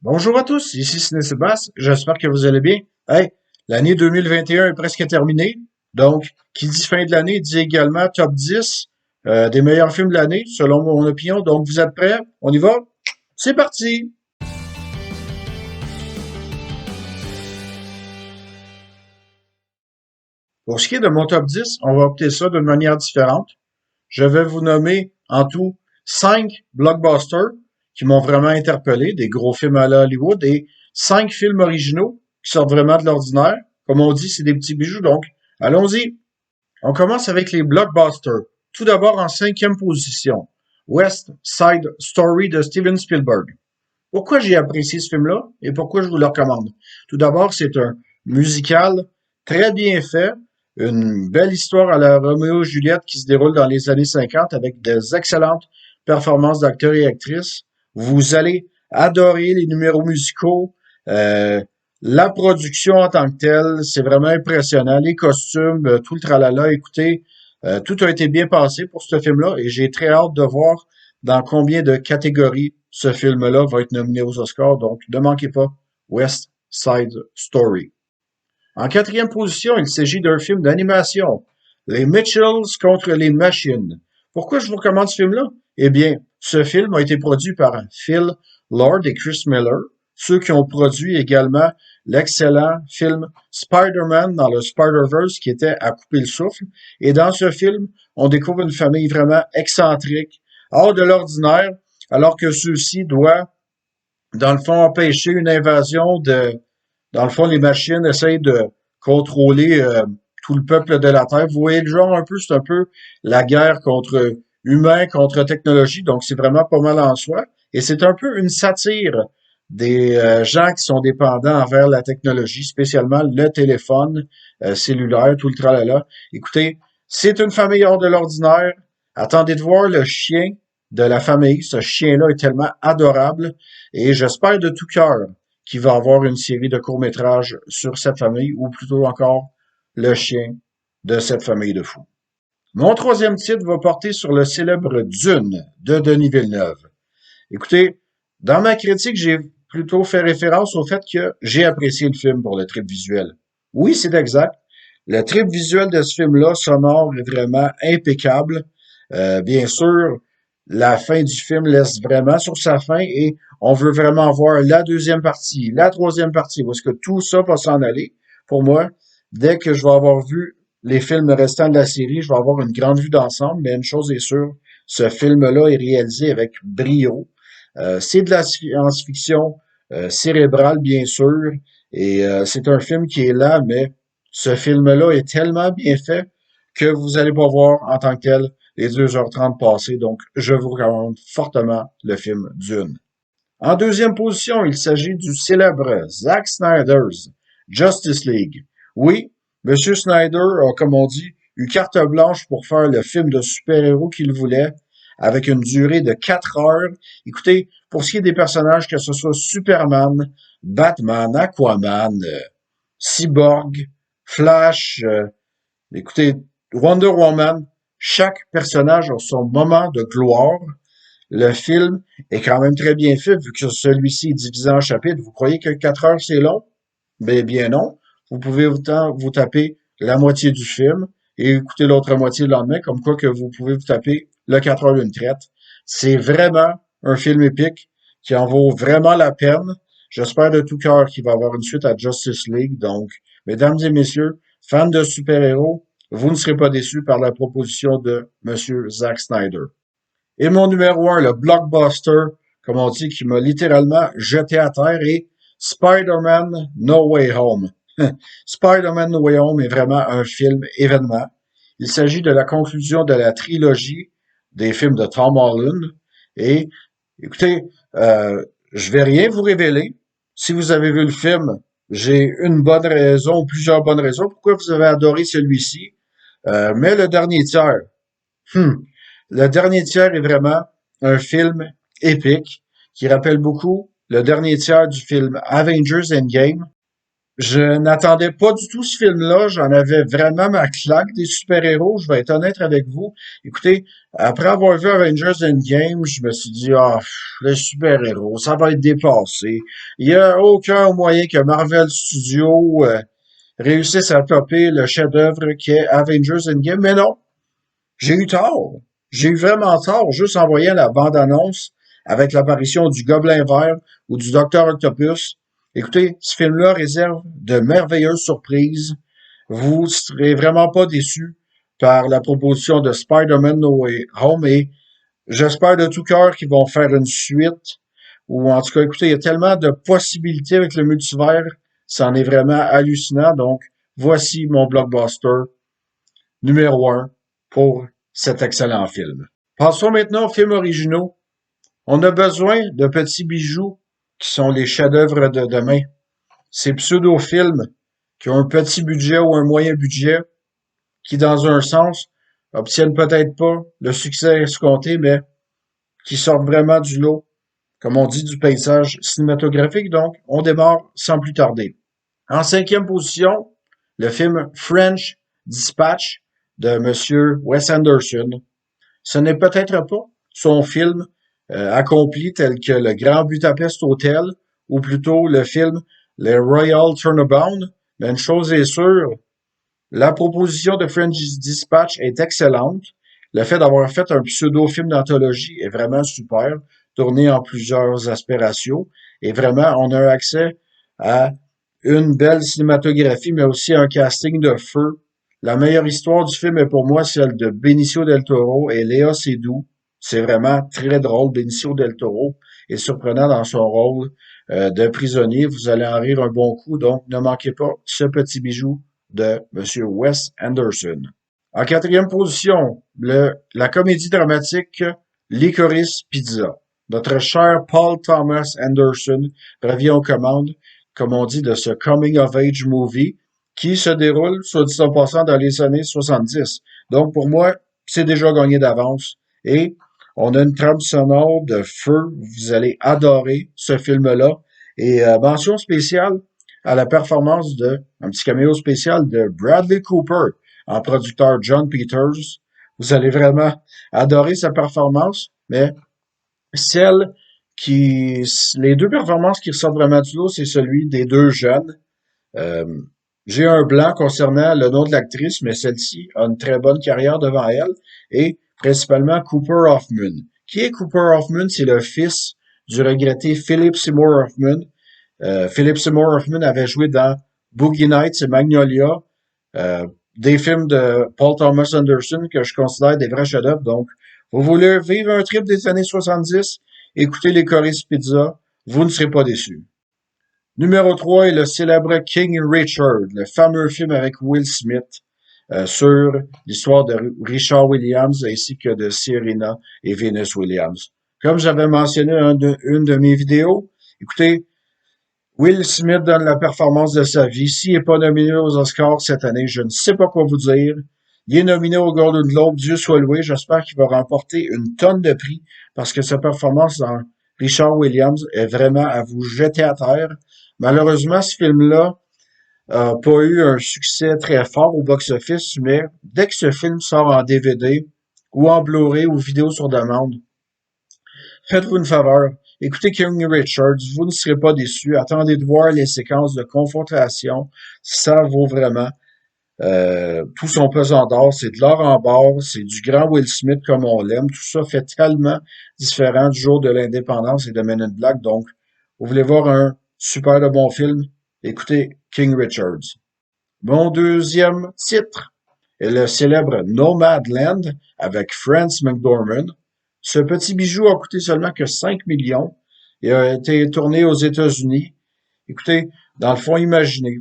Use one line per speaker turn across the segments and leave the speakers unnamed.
Bonjour à tous, ici Sébastien, j'espère que vous allez bien. Hey, l'année 2021 est presque terminée, donc qui dit fin de l'année dit également top 10 des meilleurs films de l'année, selon mon opinion. Donc vous êtes prêts? On y va? C'est parti! Pour ce qui est de mon top 10, on va opter ça d'une manière différente. Je vais vous nommer en tout 5 blockbusters qui m'ont vraiment interpellé, des gros films à la Hollywood, et 5 films originaux qui sortent vraiment de l'ordinaire. Comme on dit, c'est des petits bijoux, donc allons-y. On commence avec les blockbusters. Tout d'abord en cinquième position, West Side Story de Steven Spielberg. Pourquoi j'ai apprécié ce film-là et pourquoi je vous le recommande? Tout d'abord, c'est un musical très bien fait, une belle histoire à la Roméo et Juliette qui se déroule dans les années 50 avec des excellentes performances d'acteurs et actrices. Vous allez adorer les numéros musicaux, euh, la production en tant que telle, c'est vraiment impressionnant. Les costumes, tout le tralala. Écoutez, tout a été bien passé pour ce film-là et j'ai très hâte de voir dans combien de catégories ce film-là va être nominé aux Oscars. Donc, ne manquez pas West Side Story. En quatrième position, il s'agit d'un film d'animation, Les Mitchells contre les machines. Pourquoi je vous recommande ce film-là? Eh bien, ce film a été produit par Phil Lord et Chris Miller, ceux qui ont produit également l'excellent film Spider-Man dans le Spider-Verse qui était à couper le souffle. Et dans ce film, on découvre une famille vraiment excentrique, hors de l'ordinaire, alors que ceux-ci doivent, dans le fond, empêcher une invasion de, dans le fond, les machines essayent de contrôler tout le peuple de la Terre. Vous voyez le genre un peu, c'est un peu la guerre contre humains, contre technologie, donc c'est vraiment pas mal en soi. Et c'est un peu une satire des gens qui sont dépendants envers la technologie, spécialement le téléphone cellulaire, tout le tralala. Écoutez, c'est une famille hors de l'ordinaire. Attendez de voir le chien de la famille. Ce chien-là est tellement adorable et j'espère de tout cœur qu'il va avoir une série de courts-métrages sur cette famille, ou plutôt encore le chien de cette famille de fous. Mon troisième titre va porter sur le célèbre Dune de Denis Villeneuve. Écoutez, dans ma critique, j'ai plutôt fait référence au fait que j'ai apprécié le film pour le trip visuel. Oui, c'est exact. Le trip visuel de ce film-là, sonore, est vraiment impeccable. Bien sûr, la fin du film laisse vraiment sur sa fin et on veut vraiment voir la deuxième partie, la troisième partie, où est-ce que tout ça va s'en aller. Pour moi, dès que je vais avoir vu les films restants de la série, je vais avoir une grande vue d'ensemble, mais une chose est sûre, ce film-là est réalisé avec brio. C'est de la science-fiction cérébrale, bien sûr, et c'est un film qui est là, mais ce film-là est tellement bien fait que vous allez pas voir en tant que tel les 2h30 passées, donc je vous recommande fortement le film Dune. En deuxième position, il s'agit du célèbre Zack Snyder's Justice League. Oui, Monsieur Snyder a, comme on dit, eu carte blanche pour faire le film de super-héros qu'il voulait, avec une durée de 4 heures. Écoutez, pour ce qui est des personnages, que ce soit Superman, Batman, Aquaman, Cyborg, Flash, écoutez, Wonder Woman, chaque personnage a son moment de gloire. Le film est quand même très bien fait, vu que celui-ci est divisé en chapitres. Vous croyez que 4 heures, c'est long? Ben, bien non. Vous pouvez autant vous taper la moitié du film et écouter l'autre moitié le lendemain, comme quoi que vous pouvez vous taper le 4 heures d'une traite. C'est vraiment un film épique qui en vaut vraiment la peine. J'espère de tout cœur qu'il va y avoir une suite à Justice League. Donc, mesdames et messieurs, fans de super-héros, vous ne serez pas déçus par la proposition de Monsieur Zack Snyder. Et mon numéro un, le blockbuster, comme on dit, qui m'a littéralement jeté à terre, est Spider-Man No Way Home. Spider-Man No Way Home est vraiment un film événement. Il s'agit de la conclusion de la trilogie des films de Tom Holland. Et écoutez, je vais rien vous révéler. Si vous avez vu le film, j'ai une bonne raison, ou plusieurs bonnes raisons pourquoi vous avez adoré celui-ci. Mais le dernier tiers, hmm, le dernier tiers est vraiment un film épique qui rappelle beaucoup le dernier tiers du film Avengers Endgame. Je n'attendais pas du tout ce film-là. J'en avais vraiment ma claque des super-héros. Je vais être honnête avec vous. Écoutez, après avoir vu Avengers Endgame, je me suis dit, ah, les super-héros, ça va être dépassé. Il n'y a aucun moyen que Marvel Studios réussisse à topper le chef-d'œuvre qu'est Avengers Endgame. Mais non, j'ai eu tort. J'ai eu vraiment tort juste en voyant la bande-annonce avec l'apparition du Gobelin Vert ou du Docteur Octopus. Écoutez, ce film-là réserve de merveilleuses surprises. Vous serez vraiment pas déçus par la proposition de Spider-Man No Way Home et j'espère de tout cœur qu'ils vont faire une suite ou en tout cas, écoutez, il y a tellement de possibilités avec le multivers, c'en est vraiment hallucinant. Donc, voici mon blockbuster numéro un pour cet excellent film. Passons maintenant aux films originaux. On a besoin de petits bijoux qui sont les chefs-d'œuvre de demain. Ces pseudo-films qui ont un petit budget ou un moyen budget, qui, dans un sens, obtiennent peut-être pas le succès escompté, mais qui sortent vraiment du lot, comme on dit, du paysage cinématographique. Donc, on démarre sans plus tarder. En cinquième position, le film French Dispatch de Monsieur Wes Anderson. Ce n'est peut-être pas son film accompli tel que le Grand Budapest Hotel, ou plutôt le film Le Royal Turnabout, mais une chose est sûre, la proposition de French Dispatch est excellente. Le fait d'avoir fait un pseudo-film d'anthologie est vraiment super, tourné en plusieurs aspirations, et vraiment, on a accès à une belle cinématographie, mais aussi un casting de feu. La meilleure histoire du film est pour moi celle de Benicio del Toro et Léa Seydoux. C'est vraiment très drôle. Benicio del Toro est surprenant dans son rôle de prisonnier. Vous allez en rire un bon coup, donc ne manquez pas ce petit bijou de Monsieur Wes Anderson. En quatrième position, la comédie dramatique Licorice Pizza. Notre cher Paul Thomas Anderson revient aux commandes, comme on dit, de ce coming of age movie qui se déroule, soit dit en passant, dans les années 70. Donc, pour moi, c'est déjà gagné d'avance. Et on a une trame sonore de feu. Vous allez adorer ce film-là. Et mention spéciale à la performance un petit caméo spécial de Bradley Cooper en producteur John Peters. Vous allez vraiment adorer sa performance, mais celle les deux performances qui ressortent vraiment du lot, c'est celui des deux jeunes. Euh, j'ai un blanc concernant le nom de l'actrice, mais celle-ci a une très bonne carrière devant elle, et principalement Cooper Hoffman. Qui est Cooper Hoffman? C'est le fils du regretté Philip Seymour Hoffman. Philip Seymour Hoffman avait joué dans Boogie Nights et Magnolia, des films de Paul Thomas Anderson que je considère des vrais chefs-d'œuvre. Donc, vous voulez vivre un trip des années 70, écoutez les Corys Pizza, vous ne serez pas déçus. Numéro 3 est le célèbre King Richard, le fameux film avec Will Smith sur l'histoire de Richard Williams ainsi que de Serena et Venus Williams. Comme j'avais mentionné une de mes vidéos, écoutez, Will Smith donne la performance de sa vie. S'il n'est pas nominé aux Oscars cette année, je ne sais pas quoi vous dire. Il est nominé au Golden Globe, Dieu soit loué. J'espère qu'il va remporter une tonne de prix parce que sa performance dans Richard Williams est vraiment à vous jeter à terre. Malheureusement, ce film-là n'a pas eu un succès très fort au box-office, mais dès que ce film sort en DVD ou en Blu-ray ou vidéo sur demande, faites-vous une faveur. Écoutez King Richards, vous ne serez pas déçus. Attendez de voir les séquences de confrontation. Ça vaut vraiment tout son pesant d'or. C'est de l'or en barre. C'est du grand Will Smith comme on l'aime. Tout ça fait tellement différent du jour de l'indépendance et de Men in Black. Donc, vous voulez voir un super de bon film? Écoutez King Richards. Mon deuxième titre est le célèbre Nomadland avec Frances McDormand. Ce petit bijou a coûté seulement que 5 millions et a été tourné aux États-Unis. Écoutez, dans le fond, imaginez.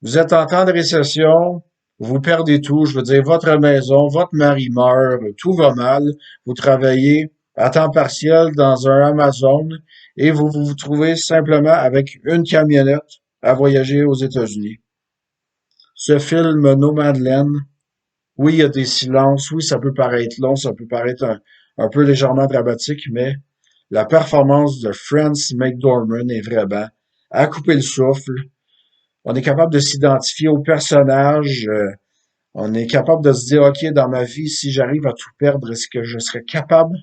Vous êtes en temps de récession, vous perdez tout, je veux dire, votre maison, votre mari meurt, tout va mal, vous travaillez à temps partiel dans un Amazon et vous trouvez simplement avec une camionnette à voyager aux États-Unis. Ce film Nomadland, oui, il y a des silences, oui, ça peut paraître long, ça peut paraître un peu légèrement dramatique, mais la performance de Frances McDormand est vraiment à couper le souffle. On est capable de s'identifier au personnage. On est capable de se dire, OK, dans ma vie, si j'arrive à tout perdre, est-ce que je serais capable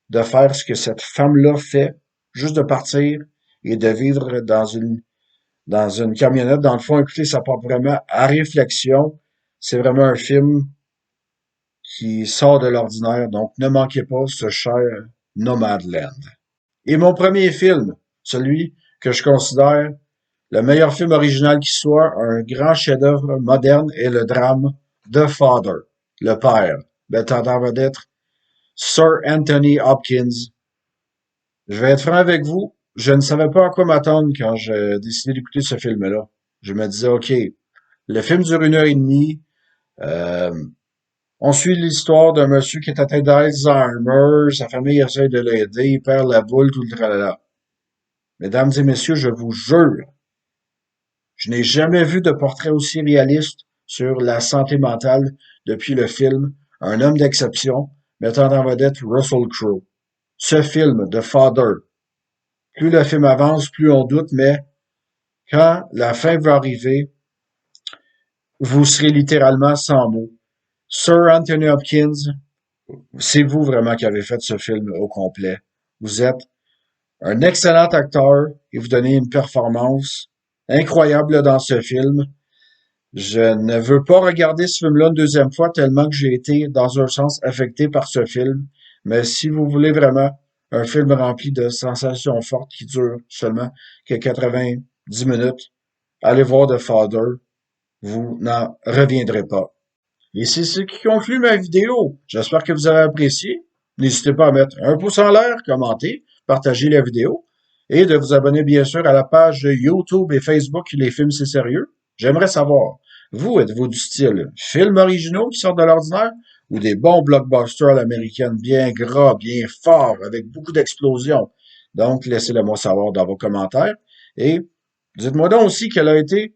de faire ce que cette femme-là fait, juste de partir et de vivre dans une camionnette. Dans le fond, écoutez, ça porte vraiment à réflexion. C'est vraiment un film qui sort de l'ordinaire, donc ne manquez pas ce cher Nomadland. Et mon premier film, celui que je considère le meilleur film original qui soit, un grand chef-d'œuvre moderne, est le drame The Father, le père, mettant en vedette Sir Anthony Hopkins. Je vais être franc avec vous, je ne savais pas à quoi m'attendre quand j'ai décidé d'écouter ce film-là. Je me disais, OK, le film dure 1 heure et demie. Euh, on suit l'histoire d'un monsieur qui est atteint d'Alzheimer, sa famille essaie de l'aider, il perd la boule, tout le tralala. Mesdames et messieurs, je vous jure, je n'ai jamais vu de portrait aussi réaliste sur la santé mentale depuis le film Un homme d'exception, mettant en vedette Russell Crowe. Ce film, The Father, plus le film avance, plus on doute, mais quand la fin va arriver, vous serez littéralement sans mots. Sir Anthony Hopkins, c'est vous vraiment qui avez fait ce film au complet. Vous êtes un excellent acteur et vous donnez une performance incroyable dans ce film. Je ne veux pas regarder ce film-là une deuxième fois tellement que j'ai été, dans un sens, affecté par ce film. Mais si vous voulez vraiment un film rempli de sensations fortes qui dure seulement que 90 minutes, allez voir The Father. Vous n'en reviendrez pas. Et c'est ce qui conclut ma vidéo. J'espère que vous avez apprécié. N'hésitez pas à mettre un pouce en l'air, commenter, partager la vidéo et de vous abonner bien sûr à la page YouTube et Facebook Les Films C'est Sérieux. J'aimerais savoir, vous, êtes-vous du style films originaux qui sortent de l'ordinaire ou des bons blockbusters à l'américaine bien gras, bien forts, avec beaucoup d'explosions? Donc, laissez-le moi savoir dans vos commentaires et dites-moi donc aussi quel a été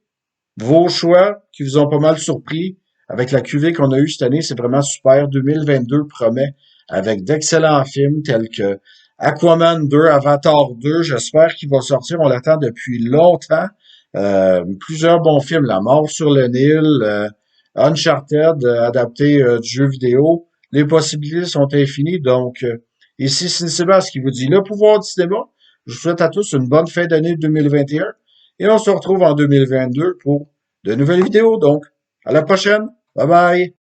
vos choix qui vous ont pas mal surpris avec la cuvée qu'on a eue cette année. C'est vraiment super. 2022 promet avec d'excellents films tels que Aquaman 2, Avatar 2. J'espère qu'il va sortir. On l'attend depuis longtemps. Plusieurs bons films. La mort sur le Nil, Uncharted, adapté du jeu vidéo. Les possibilités sont infinies. Donc, ici, c'est Sébastien qui vous dit le pouvoir du cinéma. Je vous souhaite à tous une bonne fin d'année 2021. Et on se retrouve en 2022 pour de nouvelles vidéos. Donc, à la prochaine. Bye bye.